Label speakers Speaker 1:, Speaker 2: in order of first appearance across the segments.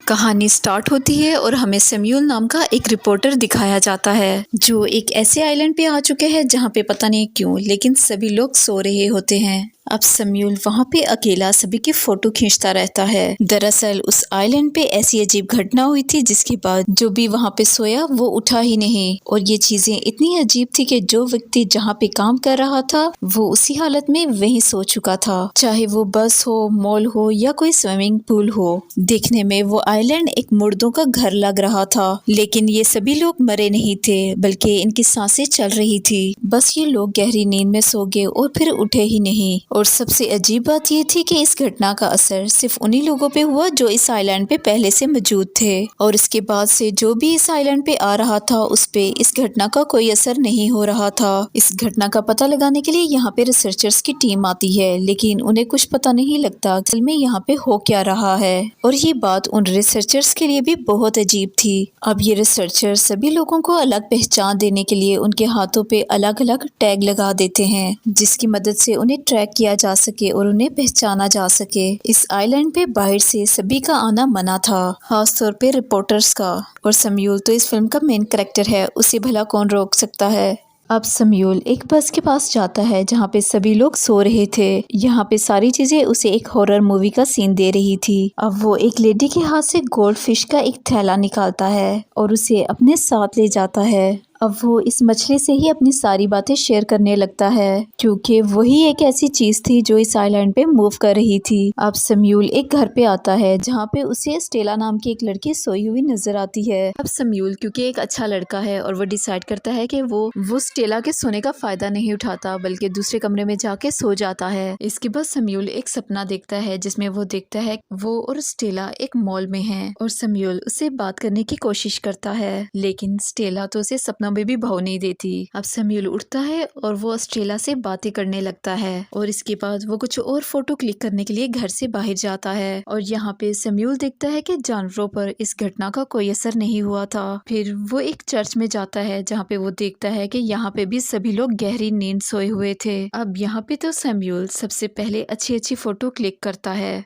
Speaker 1: कहानी स्टार्ट होती है और हमें सैम्यूल नाम का एक रिपोर्टर दिखाया जाता है जो एक ऐसे आइलैंड पे आ चुके हैं जहाँ पे पता नहीं क्यों लेकिन सभी लोग सो रहे होते हैं। अब सैम्यूल वहाँ पे अकेला सभी की फोटो खींचता रहता है। दरअसल उस आइलैंड पे ऐसी अजीब घटना हुई थी जिसके बाद जो भी वहाँ पे सोया वो उठा ही नहीं। और ये चीजें इतनी अजीब थी कि जो व्यक्ति जहाँ पे काम कर रहा था वो उसी हालत में वहीं सो चुका था, चाहे वो बस हो, मॉल हो या कोई स्विमिंग पूल हो। देखने में वो आइलैंड एक मुर्दों का घर लग रहा था, लेकिन ये सभी लोग मरे नहीं थे बल्कि इनकी सांसें चल रही थी। बस ये लोग गहरी नींद में सो गए और फिर उठे ही नहीं। और सबसे अजीब बात ये थी कि इस घटना का असर सिर्फ उन्हीं लोगों पे हुआ जो इस आइलैंड पे पहले से मौजूद थे, और इसके बाद से जो भी इस आइलैंड पे आ रहा था उस पे इस घटना का कोई असर नहीं हो रहा था। इस घटना का पता लगाने के लिए यहाँ पे रिसर्चर्स की टीम आती है, लेकिन उन्हें कुछ पता नहीं लगता असल में यहाँ पे हो क्या रहा है। और ये बात उन रिसर्चर्स के लिए भी बहुत अजीब थी। अब ये रिसर्चर सभी लोगों को अलग पहचान देने के लिए उनके हाथों पे अलग अलग टैग लगा देते हैं, जिसकी मदद से उन्हें ट्रैक किया जा सके और उन्हें पहचाना जा सके। इस आइलैंड पे बाहर से सभी का आना मना था, खास तौर पे रिपोर्टर्स का। और सैम्यूल तो इस फिल्म का मेन कैरेक्टर है, उसे भला कौन रोक सकता है। अब सैम्यूल एक बस के पास जाता है जहाँ पे सभी लोग सो रहे थे। यहाँ पे सारी चीजें उसे एक हॉरर मूवी का सीन दे रही थी। अब वो एक लेडी के हाथ से गोल्ड फिश का एक थैला निकालता है और उसे अपने साथ ले जाता है। अब वो इस मछली से ही अपनी सारी बातें शेयर करने लगता है, क्योंकि वही एक ऐसी चीज थी जो इस आइलैंड पे मूव कर रही थी। अब सैम्यूल एक घर पे आता है जहाँ पे उसे स्टेला नाम की एक लड़की सोई हुई नजर आती है। अब सैम्यूल क्योंकि एक अच्छा लड़का है और वो डिसाइड करता है कि वो स्टेला के सोने का फायदा नहीं उठाता बल्कि दूसरे कमरे में जाके सो जाता है। इसके बाद सैम्यूल एक सपना देखता है जिसमें वो देखता है वो और स्टेला एक मॉल में है और सैम्यूल उससे बात करने की कोशिश करता है, लेकिन स्टेला तो उसे सपना में भी भाव नहीं देती। अब सैम्यूल उठता है और वो स्टेला से बातें करने लगता है और इसके बाद वो कुछ और फोटो क्लिक करने के लिए घर से बाहर जाता है। और यहाँ पे सैम्यूल देखता है कि जानवरों पर इस घटना का कोई असर नहीं हुआ था। फिर वो एक चर्च में जाता है जहाँ पे वो देखता है कि यहाँ पे भी सभी लोग गहरी नींद सोए हुए थे। अब यहाँ पे तो सैम्यूल सबसे पहले अच्छी अच्छी फोटो क्लिक करता है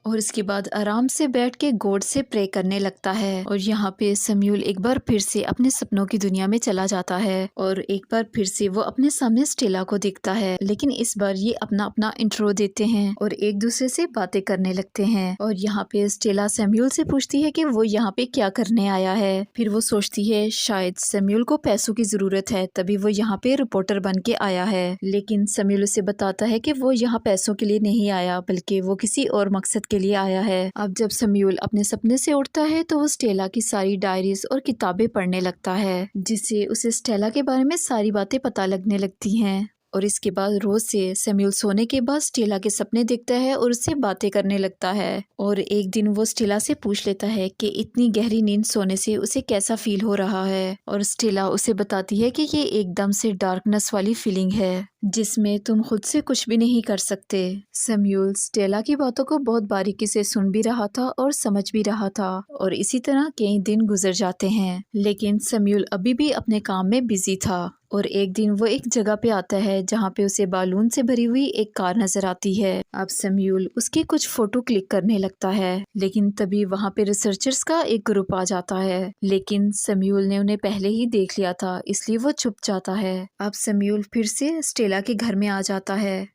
Speaker 1: और इसके बाद आराम से बैठ के गॉड से प्रे करने लगता है। और यहाँ पे सैम्यूल एक बार फिर से अपने सपनों की दुनिया में चला जाता है और एक बार फिर से वो अपने सामने स्टेला को देखता है, लेकिन इस बार ये अपना अपना इंट्रो देते हैं और एक दूसरे से बातें करने लगते हैं। और यहाँ पे स्टेला सैम्यूल से पूछती है कि वो यहाँ पे क्या करने आया है। फिर वो सोचती है शायद सैम्यूल को पैसों की जरूरत है तभी वो यहाँ पे रिपोर्टर बन के आया है, लेकिन सैम्यूल उसे बताता है कि वो यहाँ पैसों के लिए नहीं आया बल्कि वो किसी और मकसद के लिए आया है। अब जब सैम्यूल अपने सपने से उठता है तो वो स्टेला की सारी डायरीज और किताबें पढ़ने लगता है, जिससे उसे स्टेला के बारे में सारी बातें पता लगने लगती हैं। और इसके बाद रोज से सैम्यूल सोने के बाद स्टेला के सपने देखता है और उससे बातें करने लगता है। और एक दिन वो स्टेला से पूछ लेता है कि इतनी गहरी नींद सोने से उसे कैसा फील हो रहा है। और स्टेला उसे बताती है कि ये एकदम से डार्कनेस वाली फीलिंग है जिसमें तुम खुद से कुछ भी नहीं कर सकते। सैम्यूल स्टेला की बातों को बहुत बारीकी से सुन भी रहा था और समझ भी रहा था और इसी तरह कई दिन गुजर जाते हैं, लेकिन सैम्यूल अभी भी अपने काम में बिजी था। और एक दिन वो एक जगह पे आता है जहाँ पे उसे बालून से भरी हुई एक कार नजर आती है। अब सैम्यूल उसकी कुछ फोटो क्लिक करने लगता है, लेकिन तभी वहाँ पे रिसर्चर्स का एक ग्रुप आ जाता है, लेकिन सैम्यूल ने उन्हें पहले ही देख लिया था इसलिए वो चुप जाता है। अब सैम्यूल फिर से स्टेला के घर में आ जाता है।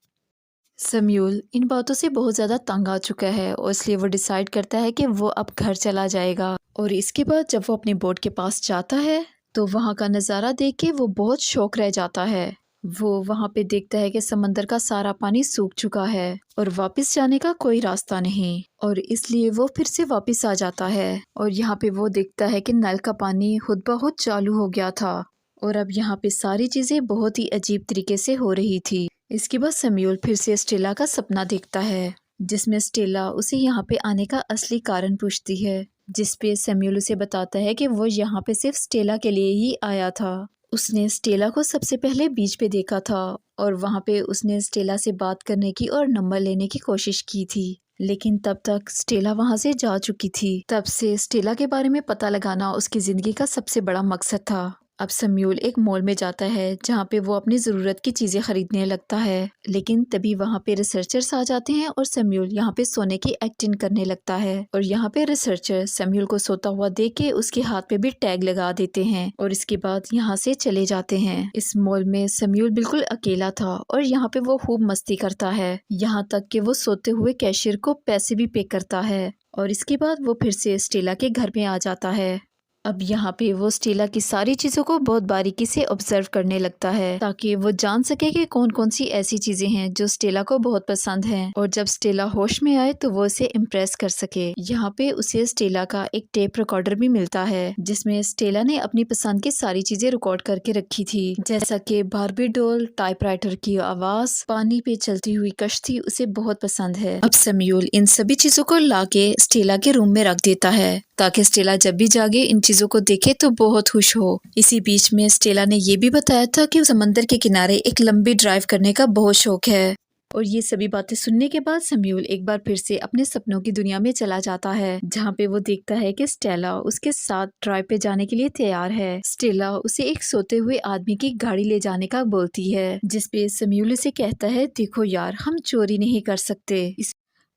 Speaker 1: सैम्यूल इन बातों से बहुत ज्यादा तंग आ चुका है और इसलिए वो डिसाइड करता है कि वो अब घर चला जाएगा। और इसके बाद जब वो अपने बोट के पास जाता है तो वहाँ का नज़ारा देख के वो बहुत शौक रह जाता है। वो वहाँ पे देखता है कि समंदर का सारा पानी सूख चुका है और वापस जाने का कोई रास्ता नहीं, और इसलिए वो फिर से वापस आ जाता है। और यहाँ पे वो देखता है कि नल का पानी खुद ब खुद चालू हो गया था और अब यहाँ पे सारी चीजें बहुत ही अजीब तरीके से हो रही थी। इसके बाद सैम्यूल फिर से स्टेला का सपना देखता है जिसमें स्टेला उसे यहाँ पे आने का असली कारण पूछती है, जिसपे सैम्यूल उसे बताता है कि वो यहाँ पे सिर्फ स्टेला के लिए ही आया था। उसने स्टेला को सबसे पहले बीच पे देखा था और वहाँ पे उसने स्टेला से बात करने की और नंबर लेने की कोशिश की थी, लेकिन तब तक स्टेला वहाँ से जा चुकी थी। तब से स्टेला के बारे में पता लगाना उसकी जिंदगी का सबसे बड़ा मकसद था। अब सम्यूल एक मॉल में जाता है जहाँ पे वो अपनी ज़रूरत की चीज़ें खरीदने लगता है, लेकिन तभी वहाँ पे रिसर्चर्स आ जाते हैं और सम्यूल यहाँ पे सोने की एक्टिंग करने लगता है। और यहाँ पे रिसर्चर सम्यूल को सोता हुआ देख के उसके हाथ पे भी टैग लगा देते हैं और इसके बाद यहाँ से चले जाते हैं। इस मॉल में सम्यूल बिल्कुल अकेला था और यहाँ पे वो खूब मस्ती करता है, यहाँ तक कि वो सोते हुए कैशियर को पैसे भी पे करता है। और इसके बाद वो फिर से स्टेला के घर में आ जाता है। अब यहाँ पे वो स्टेला की सारी चीज़ों को बहुत बारीकी से ऑब्जर्व करने लगता है ताकि वो जान सके कि कौन कौन सी ऐसी चीज़ें हैं जो स्टेला को बहुत पसंद हैं और जब स्टेला होश में आए तो वो उसे इम्प्रेस कर सके। यहाँ पे उसे स्टेला का एक टेप रिकॉर्डर भी मिलता है जिसमें स्टेला ने अपनी पसंद की सारी चीज़ें रिकॉर्ड करके रखी थी, जैसा कि बार्बी डॉल, टाइपराइटर की आवाज़, पानी पे चलती हुई कश्ती उसे बहुत पसंद है। अब सम्यूल इन सभी चीज़ों को लाके स्टेला के रूम में रख देता है ताकि स्टेला जब भी जागे इन चीज़ों को देखे तो बहुत खुश हो। इसी बीच में स्टेला ने ये भी बताया था कि समंदर के किनारे एक लंबी ड्राइव करने का बहुत शौक है। और ये सभी बातें सुनने के बाद सम्यूल एक बार फिर से अपने सपनों की दुनिया में चला जाता है जहाँ पे वो देखता है कि स्टेला उसके साथ ड्राइव पे जाने के लिए तैयार है। स्टेला उसे एक सोते हुए आदमी की गाड़ी ले जाने का बोलती है जिसपे सम्यूल उसे कहता है, देखो यार, हम चोरी नहीं कर सकते।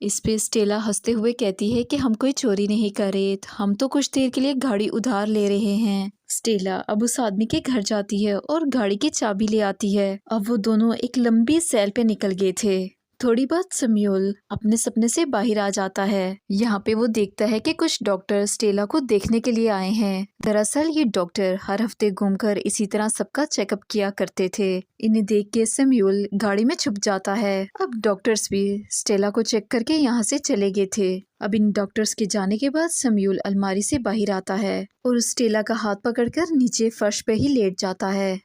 Speaker 1: इस पे स्टेला हंसते हुए कहती है कि हम कोई चोरी नहीं कर रहे, हम तो कुछ देर के लिए गाड़ी उधार ले रहे हैं। स्टेला अब उस आदमी के घर जाती है और गाड़ी की चाबी ले आती है। अब वो दोनों एक लंबी सैर पे निकल गए थे। थोड़ी बात सम्यूल अपने सपने से बाहर आ जाता है। यहाँ पे वो देखता है कि कुछ डॉक्टर स्टेला को देखने के लिए आए हैं। दरअसल ये डॉक्टर हर हफ्ते घूमकर इसी तरह सबका चेकअप किया करते थे। इन्हें देख के सम्यूल गाड़ी में छुप जाता है। अब डॉक्टर्स भी स्टेला को चेक करके यहाँ से चले गए थे। अब इन डॉक्टर्स के जाने के बाद सम्यूल अलमारी से बाहर आता है और स्टेला का हाथ पकड़कर नीचे फर्श पे ही लेट जाता है।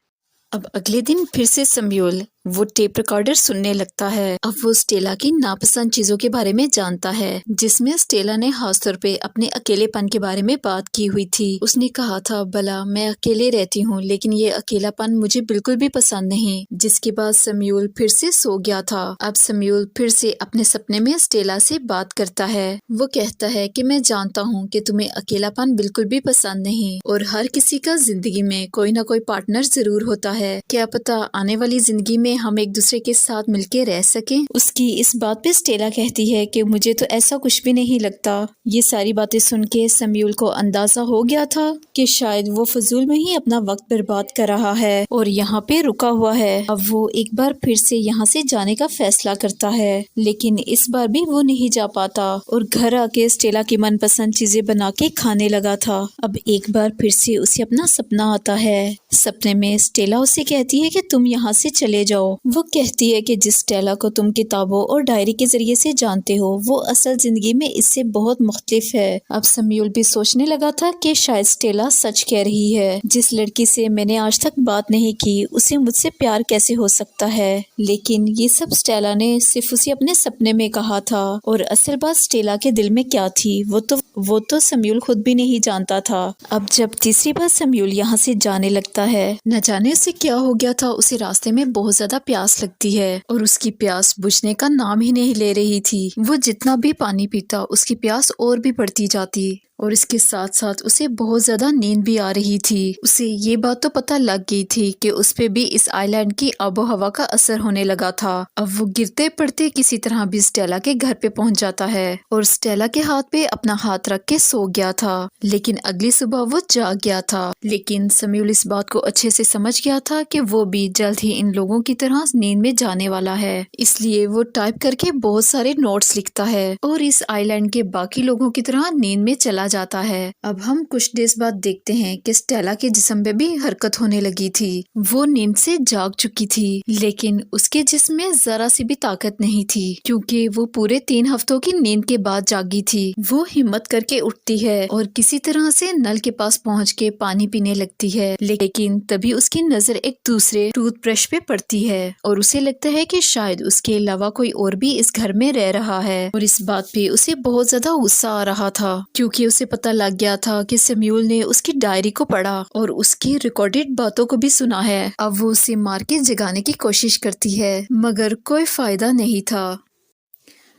Speaker 1: अब अगले दिन फिर से सम्यूल वो टेप रिकॉर्डर सुनने लगता है। अब वो स्टेला की नापसंद चीजों के बारे में जानता है जिसमें स्टेला ने खासतौर पे अपने अकेलेपन के बारे में बात की हुई थी। उसने कहा था, भला मैं अकेले रहती हूँ लेकिन ये अकेलापन मुझे बिल्कुल भी पसंद नहीं। जिसके बाद सम्यूल फिर से सो गया था। अब सम्यूल फिर से अपने सपने में स्टेला से बात करता है। वो कहता है कि मैं जानता हूँ कि तुम्हें अकेलापन बिल्कुल भी पसंद नहीं और हर किसी का जिंदगी में कोई ना कोई पार्टनर जरूर होता है। क्या पता आने वाली जिंदगी में हम एक दूसरे के साथ मिलके रह सकें। उसकी इस बात पे स्टेला कहती है कि मुझे तो ऐसा कुछ भी नहीं लगता। ये सारी बातें सुन के सम्यूल को अंदाजा हो गया था कि शायद वो फजूल में ही अपना वक्त बर्बाद कर रहा है और यहाँ पे रुका हुआ है। अब वो एक बार फिर से यहाँ से जाने का फैसला करता है, लेकिन इस बार भी वो नहीं जा पाता और घर आके स्टेला की मनपसंद चीजें बना के खाने लगा था। अब एक बार फिर से उसे अपना सपना आता है। सपने में स्टेला उसे कहती है कि तुम यहाँ से चले जाओ। वो कहती है कि जिस स्टेला को तुम किताबों और डायरी के जरिए से जानते हो वो असल जिंदगी में इससे बहुत मुख्तलिफ है। अब सम्यूल भी सोचने लगा था कि शायद स्टेला सच कह रही है। जिस लड़की से मैंने आज तक बात नहीं की उसे मुझसे प्यार कैसे हो सकता है। लेकिन ये सब स्टेला ने सिर्फ उसे अपने सपने में कहा था और असल बात स्टेला के दिल में क्या थी वो तो सम्यूल खुद भी नहीं जानता था। अब जब तीसरी बार सम्यूल यहाँ से जाने लगता है, न जाने उसे क्या हो गया था। उसे रास्ते में बहुत ज्यादा प्यास लगती है और उसकी प्यास बुझने का नाम ही नहीं ले रही थी। वो जितना भी पानी पीता उसकी प्यास और भी बढ़ती जाती और इसके साथ साथ उसे बहुत ज्यादा नींद भी आ रही थी। उसे ये बात तो पता लग गई थी कि उस पे भी इस आइलैंड की आबो हवा का असर होने लगा था। अब वो गिरते पड़ते किसी तरह भी स्टेला के घर पे पहुंच जाता है और स्टेला के हाथ पे अपना हाथ रख के सो गया था। लेकिन अगली सुबह वो जाग गया था। लेकिन सम्यूल इस बात को अच्छे से समझ गया था कि वो भी जल्द ही इन लोगों की तरह नींद में जाने वाला है। इसलिए वो टाइप करके बहुत सारे नोट्स लिखता है और इस आइलैंड के बाकी लोगों की तरह नींद में चला जाता है। अब हम कुछ देर बाद देखते हैं कि स्टेला के जिस्म में भी हरकत होने लगी थी। वो नींद से जाग चुकी थी लेकिन उसके जिस्म में जरा सी भी ताकत नहीं थी क्योंकि वो पूरे 3 हफ्तों की नींद के बाद जागी थी। वो हिम्मत करके उठती है और किसी तरह से नल के पास पहुंच के पानी पीने लगती है। लेकिन तभी उसकी नजर एक दूसरे टूथब्रश पे पड़ती है और उसे लगता है कि शायद उसके अलावा कोई और भी इस घर में रह रहा है। और इस बात पे उसे बहुत ज्यादा गुस्सा आ रहा था क्योंकि उसे पता लग गया था कि सम्यूल ने उसकी डायरी को पढ़ा और उसकी रिकॉर्डेड बातों को भी सुना है। अब वो उसे मार के जगाने की कोशिश करती है मगर कोई फायदा नहीं था।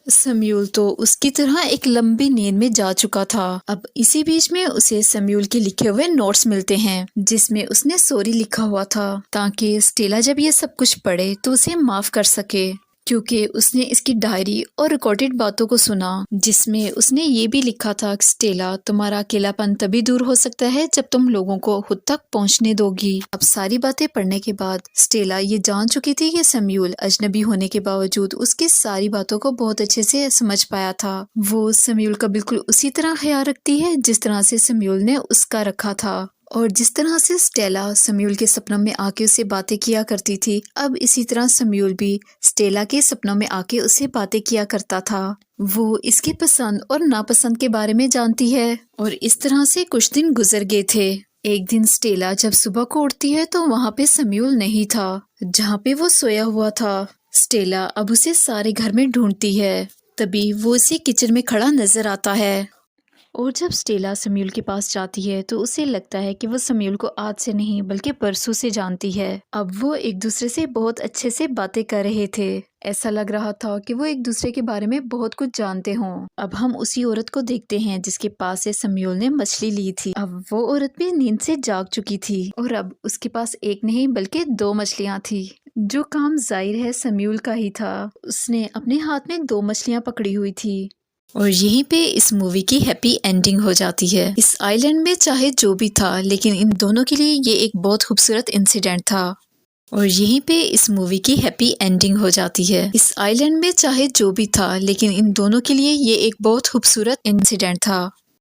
Speaker 1: सम्यूल तो उसकी तरह एक लंबी नींद में जा चुका था। अब इसी बीच में उसे सम्यूल के लिखे हुए नोट्स मिलते हैं जिसमें उसने सॉरी लिखा हुआ था ताकि स्टेला जब ये सब कुछ पढ़े तो उसे माफ कर सके, क्योंकि उसने इसकी डायरी और रिकॉर्डेड बातों को सुना जिसमें उसने ये भी लिखा था कि स्टेला, तुम्हारा अकेलापन तभी दूर हो सकता है जब तुम लोगों को खुद तक पहुंचने दोगी। अब सारी बातें पढ़ने के बाद स्टेला ये जान चुकी थी कि सम्यूल अजनबी होने के बावजूद उसकी सारी बातों को बहुत अच्छे से समझ पाया था। वो सम्यूल का बिल्कुल उसी तरह ख्याल रखती है जिस तरह से सम्यूल ने उसका रखा था, और जिस तरह से स्टेला सम्यूल के सपनों में आके उससे बातें किया करती थी, अब इसी तरह सम्यूल भी स्टेला के सपनों में आके उससे बातें किया करता था। वो इसकी पसंद और नापसंद के बारे में जानती है और इस तरह से कुछ दिन गुजर गए थे। एक दिन स्टेला जब सुबह को उठती है तो वहाँ पे सम्यूल नहीं था जहाँ पे वो सोया हुआ था। स्टेला अब उसे सारे घर में ढूंढती है, तभी वो उसे किचन में खड़ा नजर आता है। और जब स्टेला सम्यूल के पास जाती है तो उसे लगता है कि वो सम्यूल को आज से नहीं बल्कि परसों से जानती है। अब वो एक दूसरे से बहुत अच्छे से बातें कर रहे थे। ऐसा लग रहा था कि वो एक दूसरे के बारे में बहुत कुछ जानते हों। अब हम उसी औरत को देखते हैं जिसके पास से सम्यूल ने मछली ली थी। अब वो औरत भी नींद से जाग चुकी थी और अब उसके पास एक नहीं बल्कि 2 मछलियाँ थी। जो काम जाहिर है सम्यूल का ही था। उसने अपने हाथ में 2 मछलियाँ पकड़ी हुई थी और यहीं पे इस मूवी की हैप्पी एंडिंग हो जाती है। इस आइलैंड में चाहे जो भी था लेकिन इन दोनों के लिए ये एक बहुत खूबसूरत इंसिडेंट था और यहीं पे इस मूवी की हैप्पी एंडिंग हो जाती है। इस आइलैंड में चाहे जो भी था लेकिन इन दोनों के लिए ये एक बहुत खूबसूरत इंसिडेंट था।